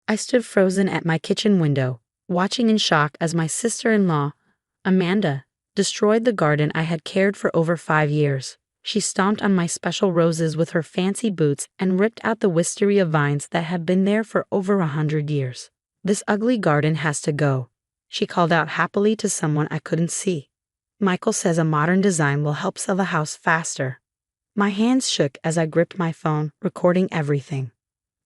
I stood frozen at my kitchen window, watching in shock as my sister-in-law, Amanda, destroyed the garden I had cared for over 5 years. She stomped on my special roses with her fancy boots and ripped out the wisteria vines that had been there for over 100 years. "This ugly garden has to go," she called out happily to someone I couldn't see. "Michael says a modern design will help sell the house faster." My hands shook as I gripped my phone, recording everything.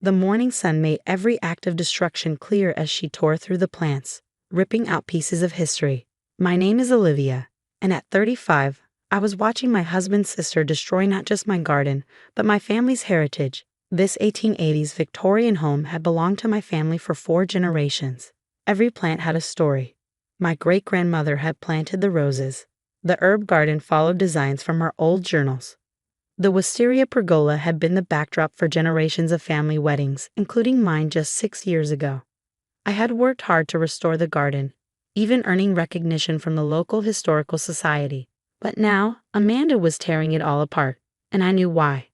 The morning sun made every act of destruction clear as she tore through the plants, ripping out pieces of history. My name is Olivia, and at 35, I was watching my husband's sister destroy not just my garden, but my family's heritage. This 1880s Victorian home had belonged to my family for 4 generations. Every plant had a story. My great-grandmother had planted the roses. The herb garden followed designs from her old journals. The wisteria pergola had been the backdrop for generations of family weddings, including mine just 6 years ago. I had worked hard to restore the garden, even earning recognition from the local historical society. But now, Amanda was tearing it all apart, and I knew why.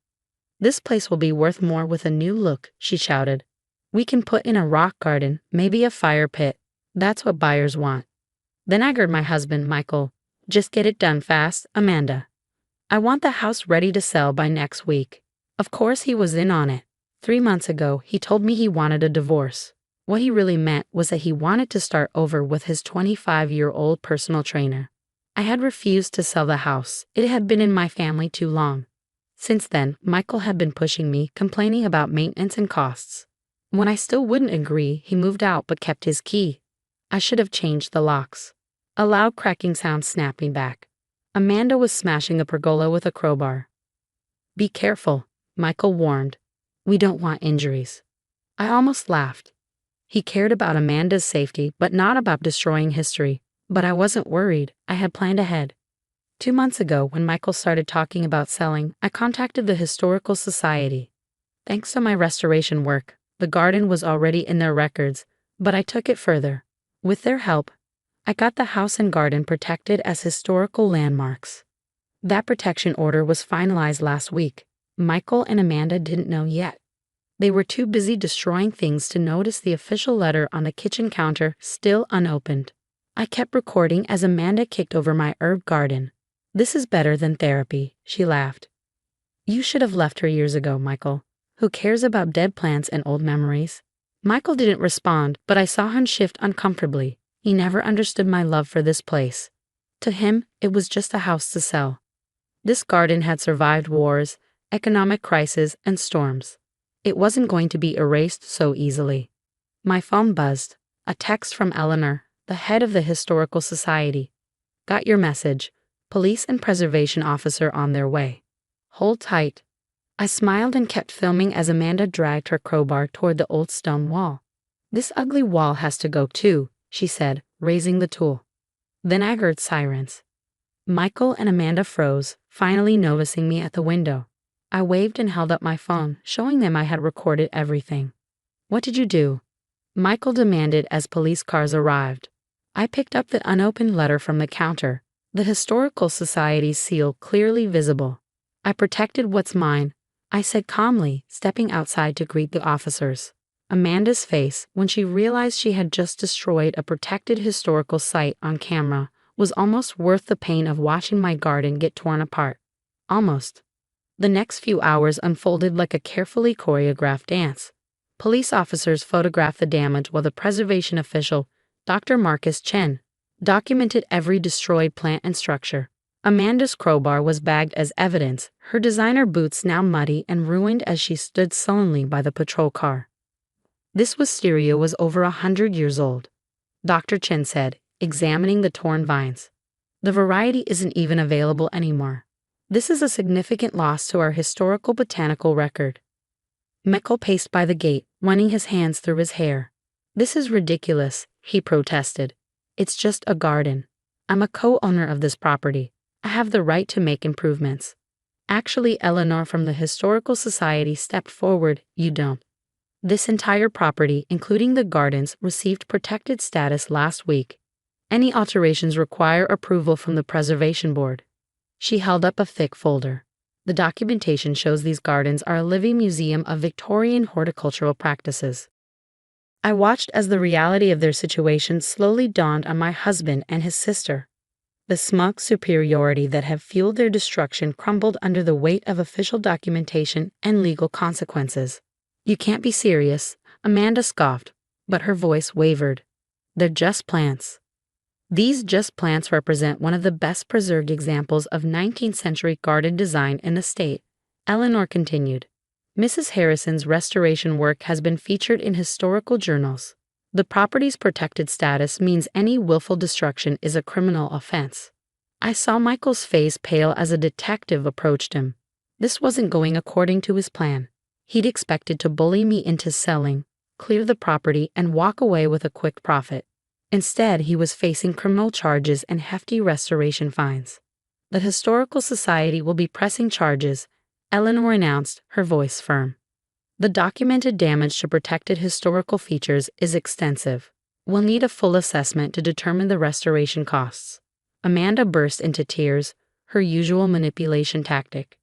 "This place will be worth more with a new look," she shouted. "We can put in a rock garden, maybe a fire pit. That's what buyers want." Then I heard my husband, Michael, "Just get it done fast, Amanda. I want the house ready to sell by next week." Of course he was in on it. 3 months ago, he told me he wanted a divorce. What he really meant was that he wanted to start over with his 25-year-old personal trainer. I had refused to sell the house. It had been in my family too long. Since then, Michael had been pushing me, complaining about maintenance and costs. When I still wouldn't agree, he moved out but kept his key. I should have changed the locks. A loud cracking sound snapped me back. Amanda was smashing the pergola with a crowbar. "Be careful," Michael warned. "We don't want injuries." I almost laughed. He cared about Amanda's safety, but not about destroying history. But I wasn't worried. I had planned ahead. 2 months ago, when Michael started talking about selling, I contacted the Historical Society. Thanks to my restoration work, the garden was already in their records, but I took it further. With their help, I got the house and garden protected as historical landmarks. That protection order was finalized last week. Michael and Amanda didn't know yet. They were too busy destroying things to notice the official letter on the kitchen counter still unopened. I kept recording as Amanda kicked over my herb garden. "This is better than therapy," she laughed. "You should have left her years ago, Michael. Who cares about dead plants and old memories?" Michael didn't respond, but I saw him shift uncomfortably. He never understood my love for this place. To him, it was just a house to sell. This garden had survived wars, economic crises, and storms. It wasn't going to be erased so easily. My phone buzzed. A text from Eleanor, the head of the Historical Society. "Got your message. Police and preservation officer on their way. Hold tight." I smiled and kept filming as Amanda dragged her crowbar toward the old stone wall. "This ugly wall has to go too," she said, raising the tool. Then I heard sirens. Michael and Amanda froze, finally noticing me at the window. I waved and held up my phone, showing them I had recorded everything. "What did you do?" Michael demanded as police cars arrived. I picked up the unopened letter from the counter, the Historical Society's seal clearly visible. "I protected what's mine," I said calmly, stepping outside to greet the officers. Amanda's face, when she realized she had just destroyed a protected historical site on camera, was almost worth the pain of watching my garden get torn apart. Almost. The next few hours unfolded like a carefully choreographed dance. Police officers photographed the damage while the preservation official, Dr. Marcus Chen, documented every destroyed plant and structure. Amanda's crowbar was bagged as evidence, her designer boots now muddy and ruined as she stood sullenly by the patrol car. "This wisteria was over 100 years old," Dr. Chen said, examining the torn vines. "The variety isn't even available anymore. This is a significant loss to our historical botanical record." Michael paced by the gate, running his hands through his hair. "This is ridiculous," he protested. "It's just a garden. I'm a co-owner of this property. I have the right to make improvements." Actually, Eleanor from the Historical Society stepped forward. "You don't. This entire property, including the gardens, received protected status last week. Any alterations require approval from the Preservation Board." She held up a thick folder. "The documentation shows these gardens are a living museum of Victorian horticultural practices." I watched as the reality of their situation slowly dawned on my husband and his sister. The smug superiority that had fueled their destruction crumbled under the weight of official documentation and legal consequences. "You can't be serious," Amanda scoffed, but her voice wavered. "They're just plants." These just plants represent one of the best preserved examples of 19th century garden design in the state, Eleanor continued. Mrs. Harrison's restoration work has been featured in historical journals. The property's protected status means any willful destruction is a criminal offense. I saw Michael's face pale as a detective approached him. This wasn't going according to his plan. He'd expected to bully me into selling, clear the property, and walk away with a quick profit. Instead, he was facing criminal charges and hefty restoration fines. "The Historical Society will be pressing charges," Eleanor announced, her voice firm. "The documented damage to protected historical features is extensive. We'll need a full assessment to determine the restoration costs." Amanda burst into tears, her usual manipulation tactic.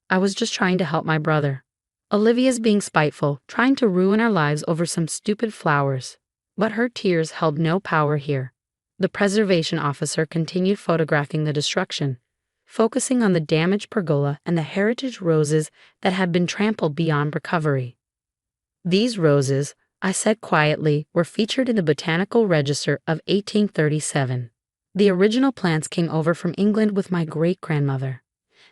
"I was just trying to help my brother. Olivia's being spiteful, trying to ruin our lives over some stupid flowers." But her tears held no power here. The preservation officer continued photographing the destruction, focusing on the damaged pergola and the heritage roses that had been trampled beyond recovery. "These roses," I said quietly, "were featured in the Botanical Register of 1837. The original plants came over from England with my great-grandmother.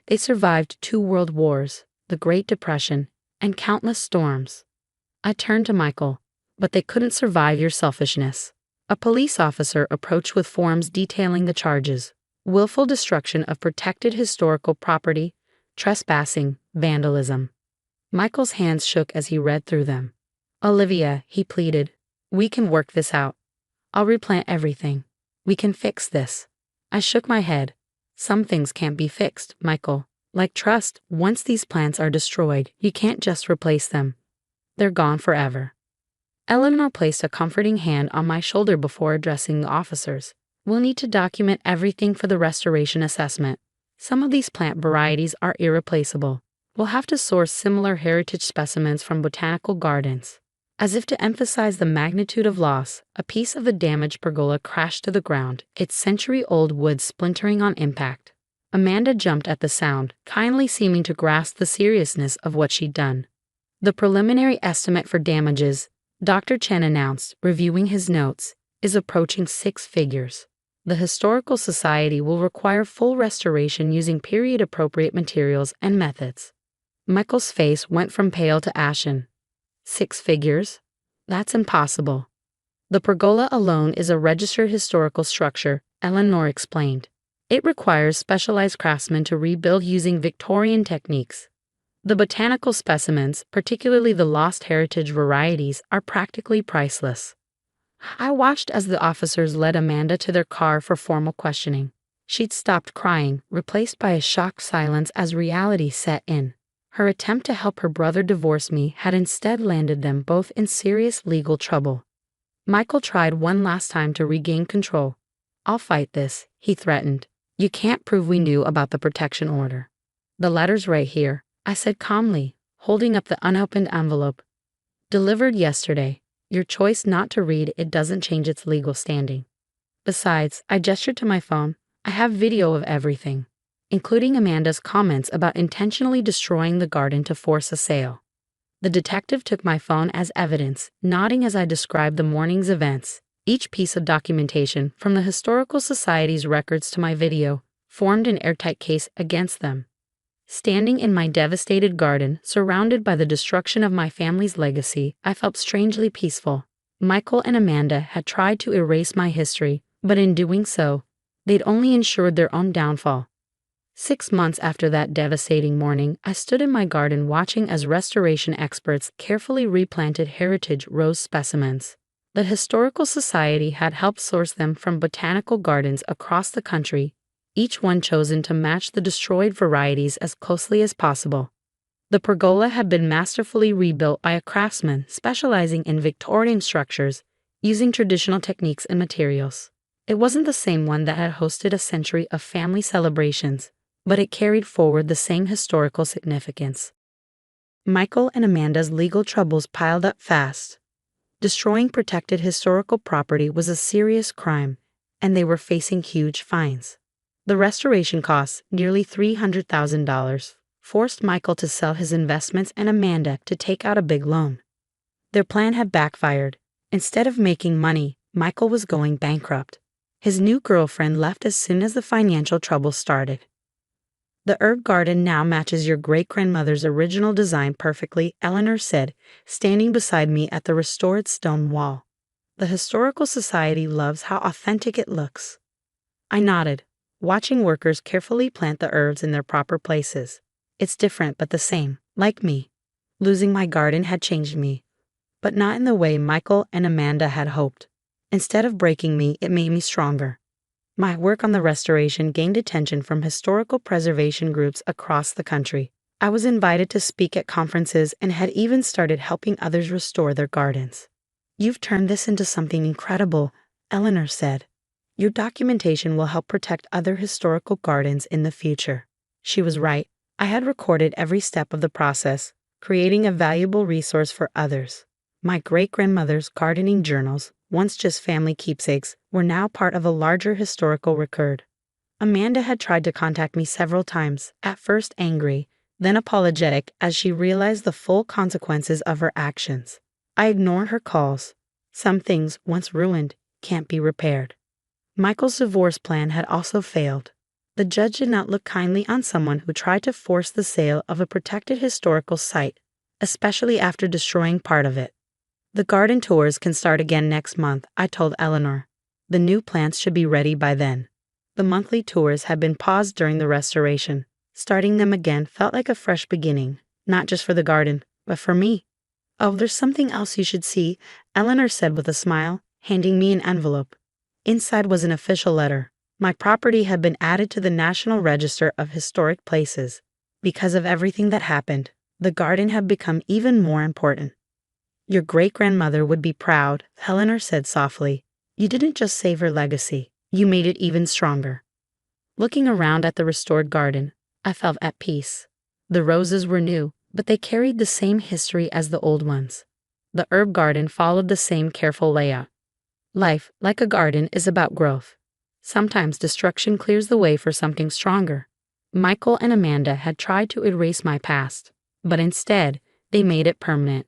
They survived 2 world wars, the Great Depression, and countless storms." I turned to Michael. "But they couldn't survive your selfishness." A police officer approached with forms detailing the charges: willful destruction of protected historical property, trespassing, vandalism. Michael's hands shook as he read through them. "Olivia," he pleaded, "we can work this out. I'll replant everything. We can fix this." I shook my head. "Some things can't be fixed, Michael. Like trust, once these plants are destroyed, you can't just replace them. They're gone forever." Eleanor placed a comforting hand on my shoulder before addressing the officers. "We'll need to document everything for the restoration assessment. Some of these plant varieties are irreplaceable. We'll have to source similar heritage specimens from botanical gardens." As if to emphasize the magnitude of loss, a piece of the damaged pergola crashed to the ground, its century-old wood splintering on impact. Amanda jumped at the sound, kindly seeming to grasp the seriousness of what she'd done. "The preliminary estimate for damages," Dr. Chen announced, reviewing his notes, "is approaching 6 figures. The Historical Society will require full restoration using period-appropriate materials and methods." Michael's face went from pale to ashen. 6 figures? That's impossible. "The pergola alone is a registered historical structure," Eleanor explained. "It requires specialized craftsmen to rebuild using Victorian techniques. The botanical specimens, particularly the lost heritage varieties, are practically priceless." I watched as the officers led Amanda to their car for formal questioning. She'd stopped crying, replaced by a shocked silence as reality set in. Her attempt to help her brother divorce me had instead landed them both in serious legal trouble. Michael tried one last time to regain control. "I'll fight this," he threatened. "You can't prove we knew about the protection order." "The letter's right here," I said calmly, holding up the unopened envelope. "Delivered yesterday. Your choice not to read it doesn't change its legal standing. Besides," I gestured to my phone, "I have video of everything, including Amanda's comments about intentionally destroying the garden to force a sale." The detective took my phone as evidence, nodding as I described the morning's events. Each piece of documentation, from the Historical Society's records to my video, formed an airtight case against them. Standing in my devastated garden, surrounded by the destruction of my family's legacy, I felt strangely peaceful. Michael and Amanda had tried to erase my history, but in doing so, they'd only ensured their own downfall. 6 months after that devastating morning, I stood in my garden watching as restoration experts carefully replanted heritage rose specimens. The Historical Society had helped source them from botanical gardens across the country, each one chosen to match the destroyed varieties as closely as possible. The pergola had been masterfully rebuilt by a craftsman specializing in Victorian structures, using traditional techniques and materials. It wasn't the same one that had hosted a century of family celebrations, but it carried forward the same historical significance. Michael and Amanda's legal troubles piled up fast. Destroying protected historical property was a serious crime, and they were facing huge fines. The restoration costs, nearly $300,000, forced Michael to sell his investments and Amanda to take out a big loan. Their plan had backfired. Instead of making money, Michael was going bankrupt. His new girlfriend left as soon as the financial trouble started. The herb garden now matches your great-grandmother's original design perfectly, Eleanor said, standing beside me at the restored stone wall. The Historical Society loves how authentic it looks. I nodded, watching workers carefully plant the herbs in their proper places. It's different but the same, like me. Losing my garden had changed me, but not in the way Michael and Amanda had hoped. Instead of breaking me, it made me stronger. My work on the restoration gained attention from historical preservation groups across the country. I was invited to speak at conferences and had even started helping others restore their gardens. "You've turned this into something incredible," Eleanor said. "Your documentation will help protect other historical gardens in the future." She was right. I had recorded every step of the process, creating a valuable resource for others. My great-grandmother's gardening journals, once just family keepsakes, were now part of a larger historical record. Amanda had tried to contact me several times, at first angry, then apologetic as she realized the full consequences of her actions. I ignored her calls. Some things, once ruined, can't be repaired. Michael's divorce plan had also failed. The judge did not look kindly on someone who tried to force the sale of a protected historical site, especially after destroying part of it. "The garden tours can start again next month," I told Eleanor. "The new plants should be ready by then." The monthly tours had been paused during the restoration. Starting them again felt like a fresh beginning, not just for the garden, but for me. "Oh, there's something else you should see," Eleanor said with a smile, handing me an envelope. Inside was an official letter. My property had been added to the National Register of Historic Places. Because of everything that happened, the garden had become even more important. "Your great-grandmother would be proud," Eleanor said softly. "You didn't just save her legacy, you made it even stronger." Looking around at the restored garden, I felt at peace. The roses were new, but they carried the same history as the old ones. The herb garden followed the same careful layout. Life, like a garden, is about growth. Sometimes destruction clears the way for something stronger. Michael and Amanda had tried to erase my past, but instead, they made it permanent.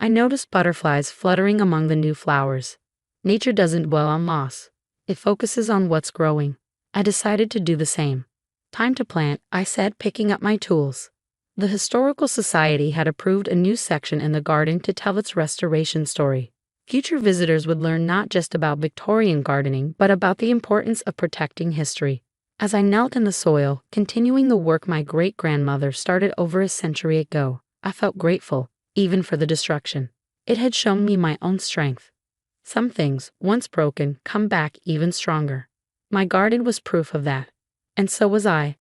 I noticed butterflies fluttering among the new flowers. Nature doesn't dwell on loss. It focuses on what's growing. I decided to do the same. "Time to plant," I said, picking up my tools. The Historical Society had approved a new section in the garden to tell its restoration story. Future visitors would learn not just about Victorian gardening, but about the importance of protecting history. As I knelt in the soil, continuing the work my great-grandmother started over a century ago, I felt grateful, even for the destruction. It had shown me my own strength. Some things, once broken, come back even stronger. My garden was proof of that. And so was I.